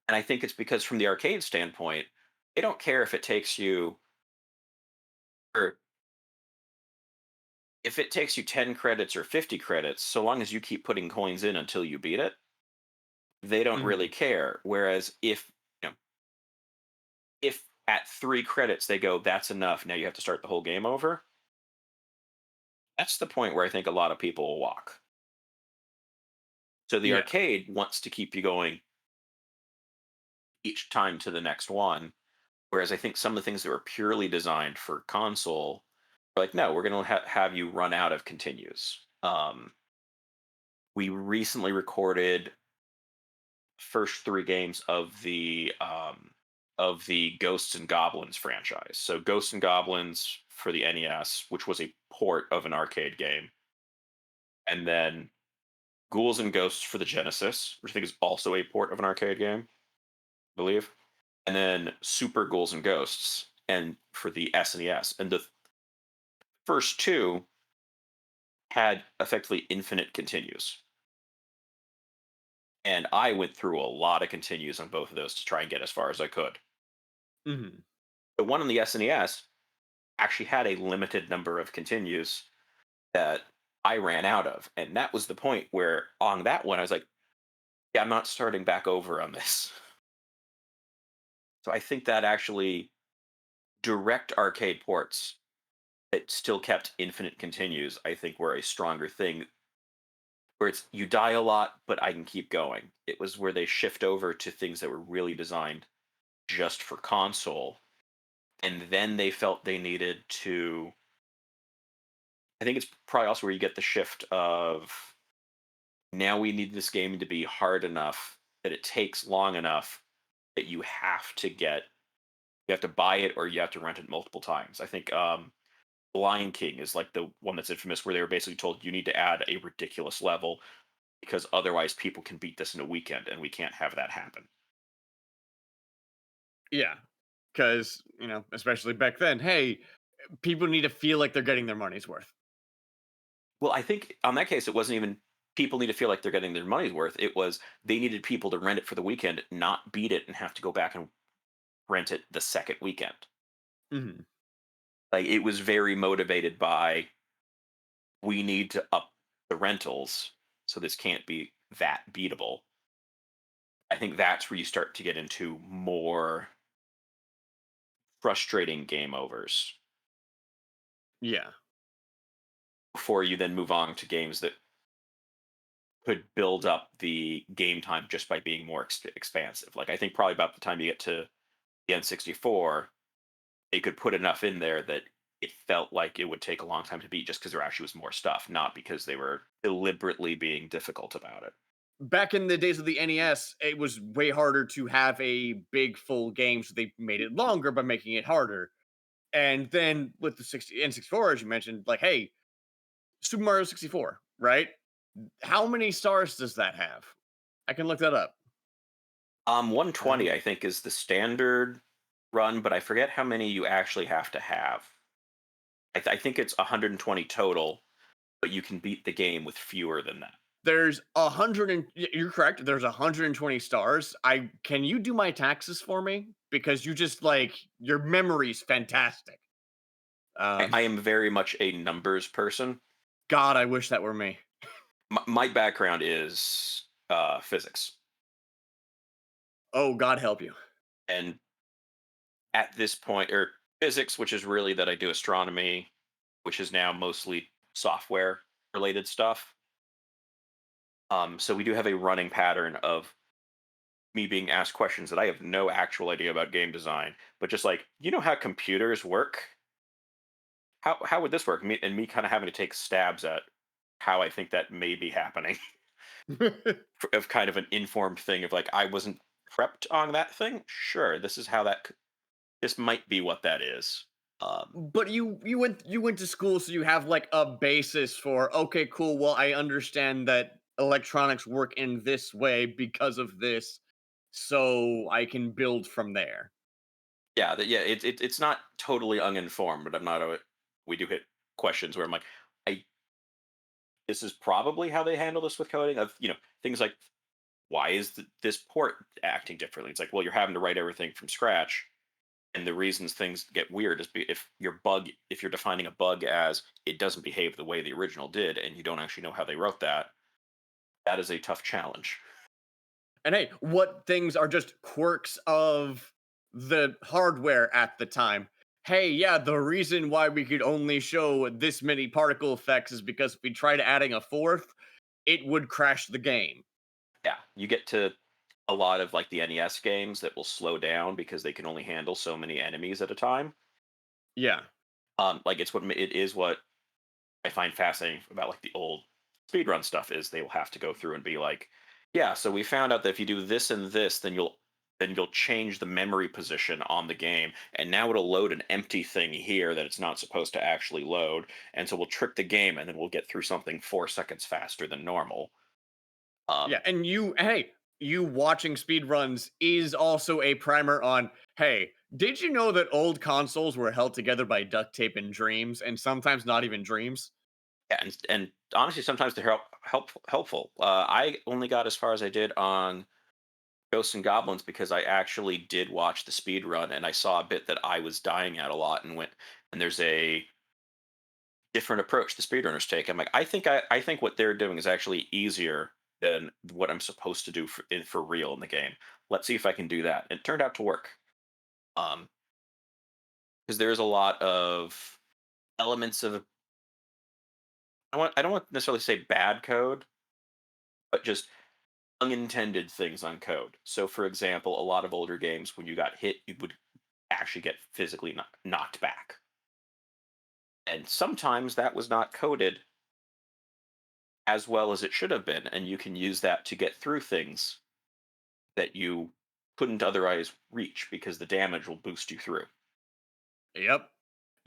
And I think it's because from the arcade standpoint, they don't care if it takes you or if it takes you 10 credits or 50 credits, so long as you keep putting coins in until you beat it, they don't really Mhm. care. Whereas if at 3 credits they go, that's enough, now you have to start the whole game over, that's the point where I think a lot of people will walk. So the Yeah. arcade wants to keep you going each time to the next one. Whereas I think some of the things that were purely designed for console are like, no, we're going to have you run out of continues. We recently recorded first 3 games of the Ghosts and Goblins franchise. So Ghosts and Goblins for the NES, which was a port of an arcade game, and then Ghouls and Ghosts for the Genesis, which I think is also a port of an arcade game, I believe, and then Super Ghouls and Ghosts and for the SNES. And the first two had effectively infinite continues. And I went through a lot of continues on both of those to try and get as far as I could. Mhm. The one on the SNES actually had a limited number of continues that I ran out of. And that was the point where on that one, I was like, yeah, I'm not starting back over on this. So I think that actually direct arcade ports that still kept infinite continues, I think were a stronger thing where it's you die a lot, but I can keep going. It was where they shift over to things that were really designed just for console. And then they felt they needed to. I think it's probably also where you get the shift of now we need this game to be hard enough that it takes long enough that you have to buy it or you have to rent it multiple times. I think Lion King is like the one that's infamous where they were basically told you need to add a ridiculous level because otherwise people can beat this in a weekend and we can't have that happen. Yeah, because especially back then, hey, people need to feel like they're getting their money's worth. Well, I think on that case, it wasn't even people need to feel like they're getting their money's worth. It was they needed people to rent it for the weekend, not beat it and have to go back and rent it the second weekend. Mhm. Like it was very motivated by we need to up the rentals, so this can't be that beatable. I think that's where you start to get into more frustrating game overs Yeah. before you then move on to games that could build up the game time just by being more expansive. Like I think probably about the time you get to the N64, they could put enough in there that it felt like it would take a long time to beat just because there actually was more stuff, not because they were deliberately being difficult about it. Back in the days of the NES, it was way harder to have a big full game, so they made it longer by making it harder. And then with the 60 N64, as you mentioned, like, hey, Super Mario 64, right? How many stars does that have? I can look that up. 120 Um, I think is the standard run, but I forget how many you actually have to have. I think it's 120 total, but you can beat the game with fewer than that. there's 100 and you're correct. There's 120 stars. I can you do my taxes for me because you just like your memory's fantastic. Um, I am very much a numbers person. God, I wish that were me. My background is physics, Oh, God help you. and at this point, or physics, which is really that I do astronomy, which is now mostly software related stuff. So we do have a running pattern of me being asked questions that I have no actual idea about game design, but just like, you know how computers work? How would this work? Me kind of having to take stabs at how I think that may be happening of kind of an informed thing of like I wasn't prepped on that thing. Sure, this is how this might be what that is. Um, But you went to school, so you have like a basis for okay, cool. Well, I understand that electronics work in this way because of this, so I can build from there. yeah, it's not totally uninformed, but I'm not a. We do hit questions where I'm like, I this is probably how they handle this with coding of things like why is this port acting differently? It's like, well, you're having to write everything from scratch, and the reasons things get weird is if you're defining a bug as it doesn't behave the way the original did, and you don't actually know how they wrote that, that is a tough challenge. And hey, what things are just quirks of the hardware at the time? Hey, yeah, the reason why we could only show this many particle effects is because if we tried adding a fourth, it would crash the game. Yeah, you get to a lot of like the NES games that will slow down because they can only handle so many enemies at a time. Yeah. Like it is what I find fascinating about like the old speedrun stuff is they will have to go through and be like, yeah, so we found out that if you do this and this, then you'll change the memory position on the game, and now it'll load an empty thing here that it's not supposed to actually load, and so we'll trick the game, and then we'll get through something 4 seconds faster than normal. Yeah, Um, and you watching speedruns is also a primer on, hey, did you know that old consoles were held together by duct tape and dreams, and sometimes not even dreams? yeah, and honestly, sometimes they're helpful. I only got as far as I did on Ghosts and Goblins because I actually did watch the speed run and I saw a bit that I was dying at a lot and went and there's a different approach the speedrunners take. I'm like, I think what they're doing is actually easier than what I'm supposed to do for real in the game. Let's see if I can do that. It turned out to work. Um, because there's a lot of elements of I don't want to necessarily say bad code, but just unintended things on code. So, for example, a lot of older games, when you got hit, you would actually get physically knocked back, and sometimes that was not coded as well as it should have been, and you can use that to get through things that you couldn't otherwise reach because the damage will boost you through. Yep.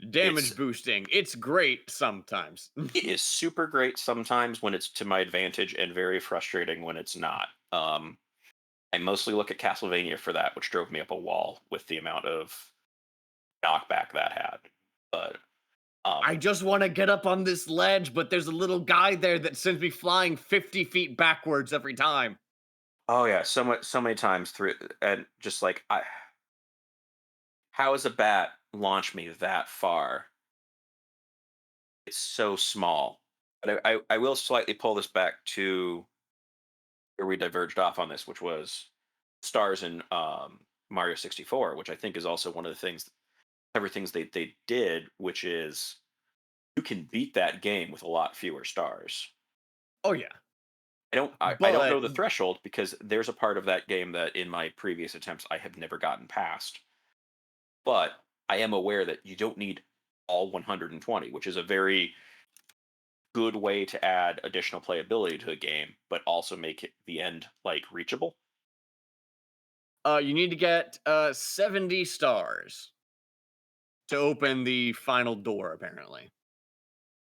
It's Damage boosting. It's great sometimes. it is super great sometimes when it's to my advantage and very frustrating when it's not. I mostly look at Castlevania for that, which drove me up a wall with the amount of knockback that had. But I um, just want to get up on this ledge, but there's a little guy there that sends me flying 50 feet backwards every time. oh yeah, so many times through, and just like how does a bat launch me that far? It's so small. But I will slightly pull this back to where we diverged off on this, which was stars in Mario 64, which I think is also one of the things, everything they did, which is you can beat that game with a lot fewer stars. Oh yeah. I don't But know the threshold because there's a part of that game that in my previous attempts I have never gotten past. But I am aware that you don't need all 120, which is a very good way to add additional playability to a game, but also make it the end like reachable. you need to get 70 stars to open the final door apparently.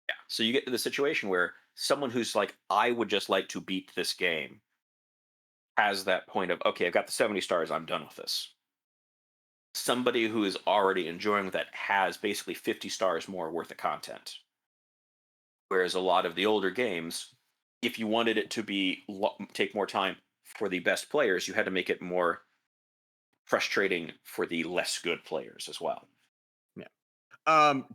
Yeah. So you get to the situation where someone who's like, I would just like to beat this game has that point of, okay, I've got the 70 stars, I'm done with this. Somebody who is already enjoying that has basically 50 stars more worth of content. Whereas a lot of the older games, if you wanted it to be take more time for the best players, you had to make it more frustrating for the less good players as well. Yeah.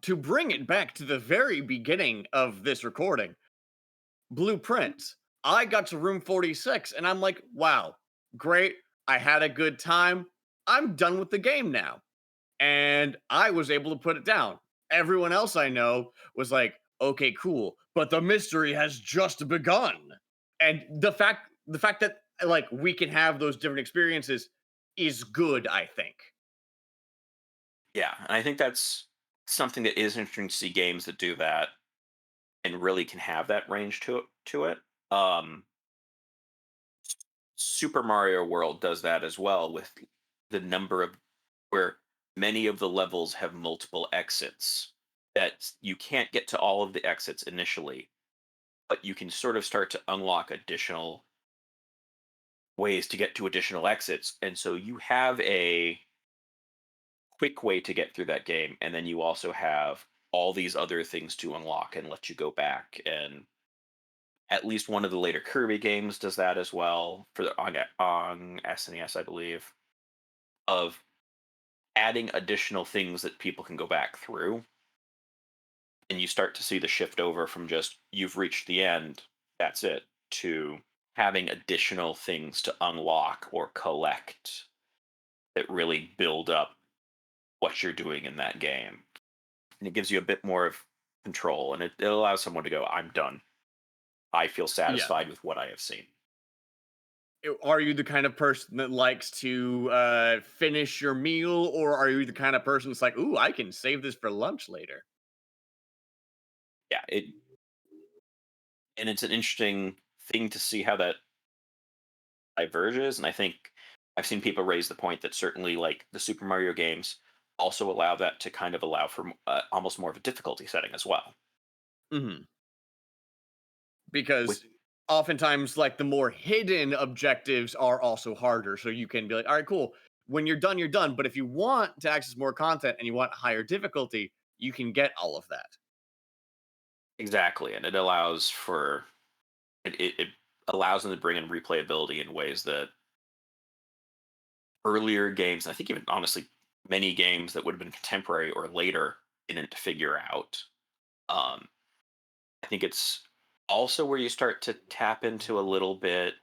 To bring it back to the very beginning of this recording, Blueprints. I got to room 46 and I'm like, wow, great. I had a good time. I'm done with the game now. And I was able to put it down. Everyone else I know was like, okay, cool, but the mystery has just begun. And the fact that like we can have those different experiences is good, I think. Yeah, and I think that's something that is interesting to see games that do that and really can have that range to it. Um, Super Mario World does that as well with the number of where many of the levels have multiple exits that you can't get to all of the exits initially, but you can sort of start to unlock additional ways to get to additional exits. And so you have a quick way to get through that game, and then you also have all these other things to unlock and let you go back. And at least one of the later Kirby games does that as well for on SNES, I believe, of adding additional things that people can go back through. And you start to see the shift over from just you've reached the end, that's it, to having additional things to unlock or collect that really build up what you're doing in that game. And it gives you a bit more of control, and it allows someone to go, I'm done. I feel Yeah. satisfied with what I have seen. Are you the kind of person that likes to finish your meal, or are you the kind of person that's like, ooh, I can save this for lunch later? Yeah, and it's an interesting thing to see how that diverges. And I think I've seen people raise the point that certainly like the Super Mario games also allow that to kind of allow for almost more of a difficulty setting as well. Hmm. With Because oftentimes, like the more hidden objectives are also harder. So you can be like, all right, cool. When you're done, you're done. But if you want to access more content and you want higher difficulty, you can get all of that. exactly, and it allows for it allows them to bring in replayability in ways that earlier games, I think even honestly many games that would have been contemporary or later didn't figure out. I think it's also where you start to tap into a little bit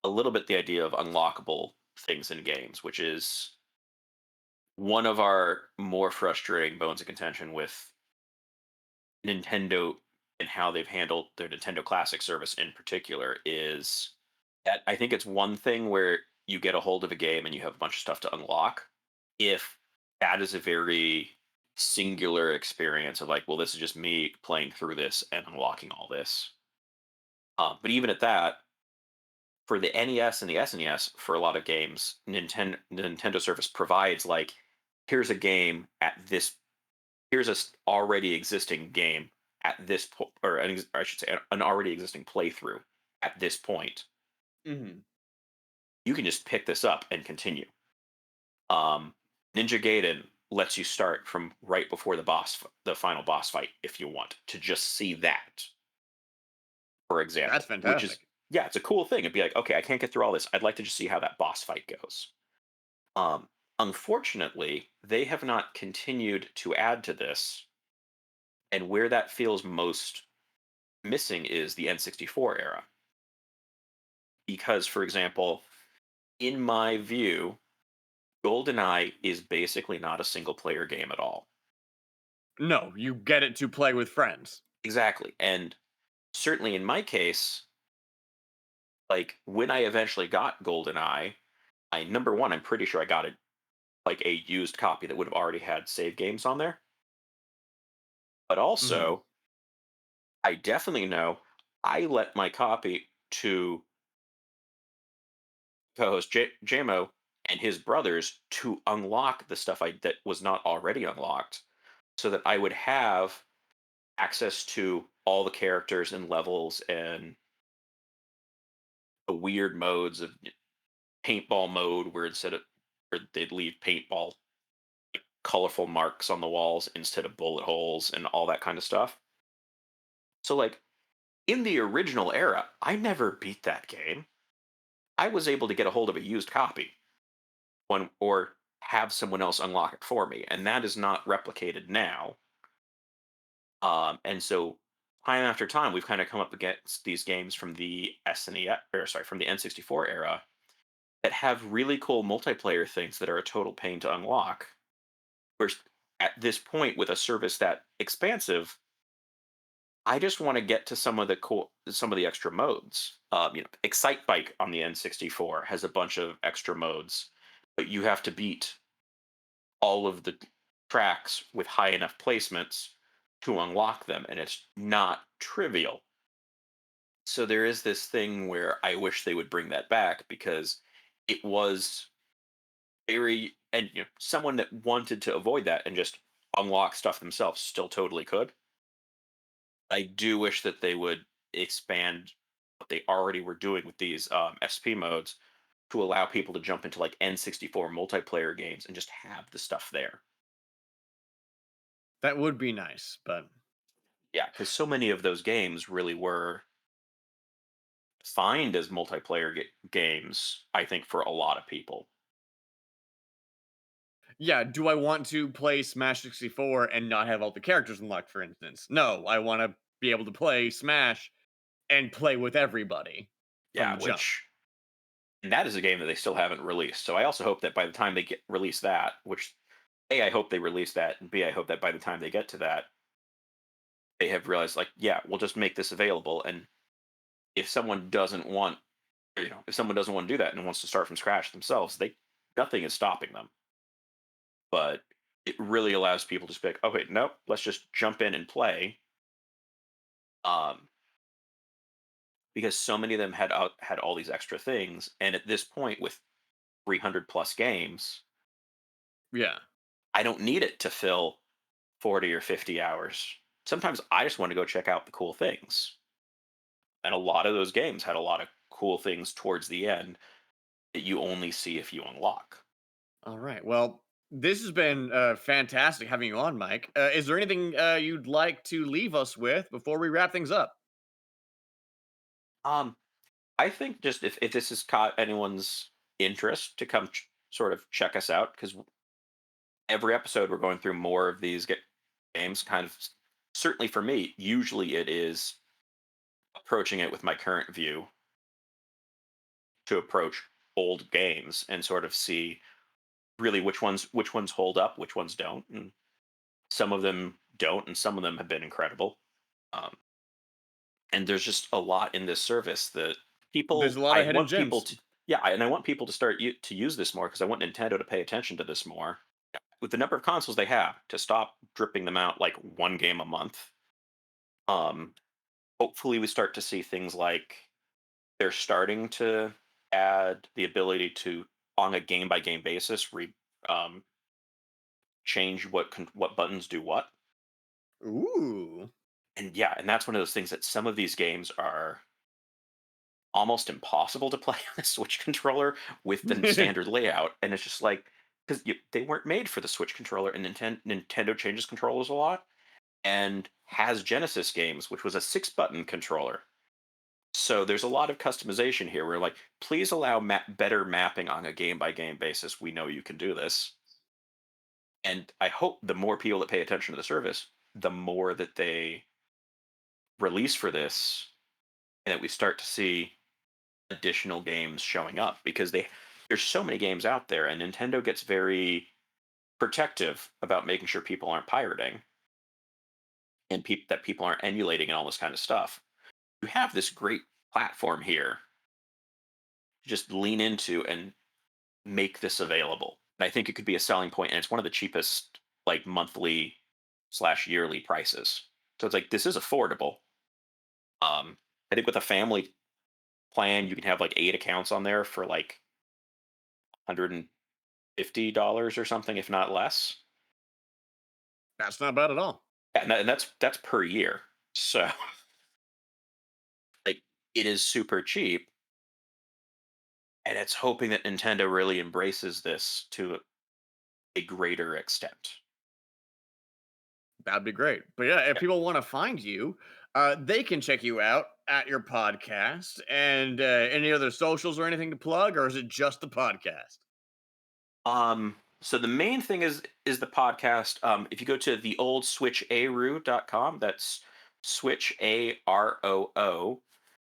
the idea of unlockable things in games, which is one of our more frustrating bones of contention with Nintendo and how they've handled their Nintendo Classic service in particular is that I think it's one thing where you get a hold of a game and you have a bunch of stuff to unlock. If that is a very singular experience of like, well, this is just me playing through this and unlocking all this. But even at that, for the NES and the SNES, for a lot of games, Nintendo Service provides like, here's a game at this, here's already existing game at this point, or I should say, an already existing playthrough at this point. Hmm. You can just pick this up and continue. Um, Ninja Gaiden lets you start from right before the final boss fight if you want to just see that, for That's example, which is, fantastic. yeah, it's a cool thing. It'd be like, okay, I can't get through all this. I'd like to just see how that boss fight goes. Um, Unfortunately, they have not continued to add to this, and where that feels most missing is the N64 era. Because, for example, in my view, GoldenEye is basically not a single player game at all. No, you get it to play with friends. Exactly. And certainly in my case, like when I eventually got GoldenEye, number one, I'm pretty sure I got it like a used copy that would have already had save games on there. But Hmm. also, I definitely know I let my copy to co-host JMO and his brothers to unlock the stuff that was not already unlocked, so that I would have access to all the characters and levels and the weird modes of paintball mode, where instead of where they'd leave paintball colorful marks on the walls instead of bullet holes and all that kind of stuff. So like in the original era, I never beat that game. I was able to get a hold of a used copy one or have someone else unlock it for me, and that is not replicated now. And so time after time, we've kind of come up against these games from the SNES, or sorry, from the N64 era that have really cool multiplayer things that are a total pain to unlock. Whereas at this point, with a service that expansive, I just want to get to some of the extra modes. Excite Bike on the N64 has a bunch of extra modes, but you have to beat all of the tracks with high enough placements to unlock them, and it's not trivial. So there is this thing where I wish they would bring that back because it was very, and someone that wanted to avoid that and just unlock stuff themselves still totally could. I do wish that they would expand what they already were doing with these SP modes to allow people to jump into like N64 multiplayer games and just have the stuff there. That would be nice, but Yeah, because so many of those games really were defined as multiplayer games, I think, for a lot of people. yeah, do I want to play Smash 64 and not have all the characters unlocked, for instance? No, I want to be able to play Smash and play with everybody from Yeah, the jump. and that is a game that they still haven't released. So I also hope that by the time they release that, which A, I hope they release that, and B, I hope that by the time they get to that, they have realized like, yeah, we'll just make this available. And if someone doesn't want, if someone doesn't want to do that and wants to start from scratch themselves, they nothing is stopping them. But it really allows people to speak, okay, nope, let's just jump in and play. Um, because so many of them had all these extra things, and at this point, with 300 plus games, Yeah. I don't need it to fill 40 or 50 hours. Sometimes I just want to go check out the cool things. And a lot of those games had a lot of cool things towards the end that you only see if you unlock. All right. Well, this has been fantastic having you on, Mike. Is there anything you'd like to leave us with before we wrap things up? Um, I think just if this has caught anyone's interest to come sort of check us out, because every episode we're going through more of these games, kind of certainly for me, usually it is approaching it with my current view to approach old games and sort of see really which ones hold up, which ones don't, and some of them don't, and some of them have been incredible. Um, and there's just a lot in this service that There's a people lot of I hidden want people gems. to yeah, and I want people to to use this more because I want Nintendo to pay attention to this more. With the number of consoles they have, to stop dripping them out like one game a month. Um, Hopefully, we start to see things like they're starting to add the ability to, on a game by game basis, um, change what buttons do what. Ooh. And yeah, and that's one of those things that some of these games are almost impossible to play on a Switch controller with the standard layout, and it's just like because they weren't made for the Switch controller, and Nintendo changes controllers a lot, and has Genesis games, which was a six-button controller. So there's a lot of customization here. Where like, please allow better mapping on a game by game basis. We know you can do this, and I hope the more people that pay attention to the service, the more that they release for this, and that we start to see additional games showing up because there's so many games out there, and Nintendo gets very protective about making sure people aren't pirating and that people aren't emulating and all this kind of stuff. You have this great platform here to just lean into and make this available. And I think it could be a selling point, and it's one of the cheapest like monthly slash yearly prices. So it's like this is affordable. I think with a family plan, you can have like 8 accounts on there for like $150 or something, if not less. That's not bad at all. And that's per year. So like it is super cheap, and it's hoping that Nintendo really embraces this to a greater extent. That'd be great. But yeah, if Yeah. people want to find you, they can check you out at your podcast and any other socials or anything to plug, or is it just the podcast? So the main thing is the podcast. If you go to the old switcharoo.com, that's switch AROO,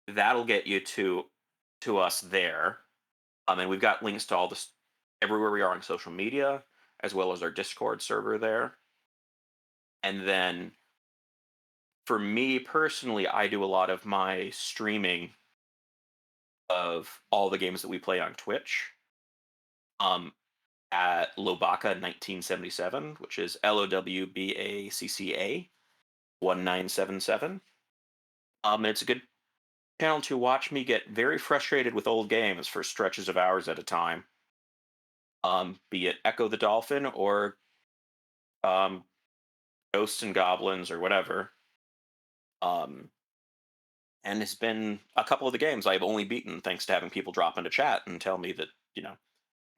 that'll get you to us there. And we've got links to all this everywhere we are on social media, as well as our Discord server there. And then for me personally, I do a lot of my streaming of all the games that we play on Twitch. Um, at Lobacca 1977, which is LOWBACCA 1977. It's a good channel to watch me get very frustrated with old games for stretches of hours at a time. Be it Echo the Dolphin or um, Ghosts and Goblins or whatever. Um, and it's been a couple of the games I've only beaten thanks to having people drop into chat and tell me that,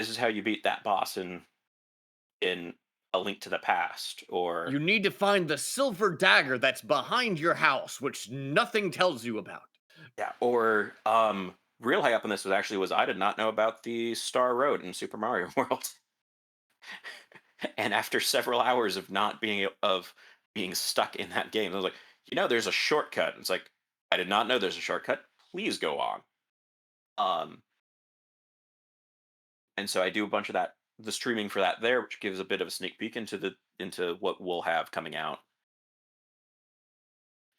this is how you beat that boss in A Link to the Past, or You need to find the silver dagger that's behind your house, which nothing tells you about. yeah, or real high up on this was I did not know about the Star Road in Super Mario World. And after several hours of not being stuck in that game, I was like, there's a shortcut. It's like, I did not know there's a shortcut. Please go on. Um, and so I do a bunch of the streaming for that there, which gives a bit of a sneak peek into what we'll have coming out.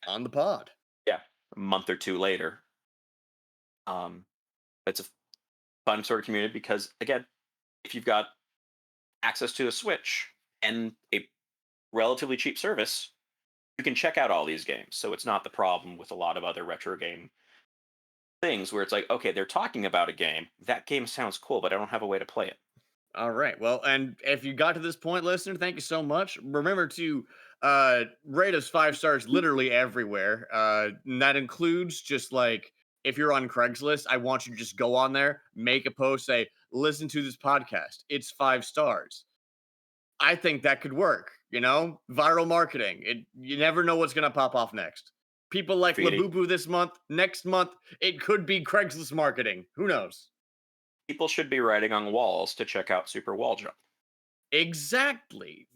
On the pod. Yeah, a month or two later. Um, it's a fun sort of community because again, if you've got access to a Switch and a relatively cheap service, you can check out all these games. So it's not the problem with a lot of other retro game things where it's like, okay, they're talking about a game. That game sounds cool, but I don't have a way to play it. All right. Well, and if you got to this point, listener, thank you so much. Remember to rate us 5 stars literally everywhere. And that includes just like if you're on Craigslist, I want you to just go on there, make a post, say, listen to this podcast. It's 5 stars. I think that could work, viral marketing. You never know what's gonna pop off next. People like Graffiti. Labubu this month. Next month, it could be Craigslist marketing. Who knows? People should be writing on walls to check out Super Wall Jump. Exactly.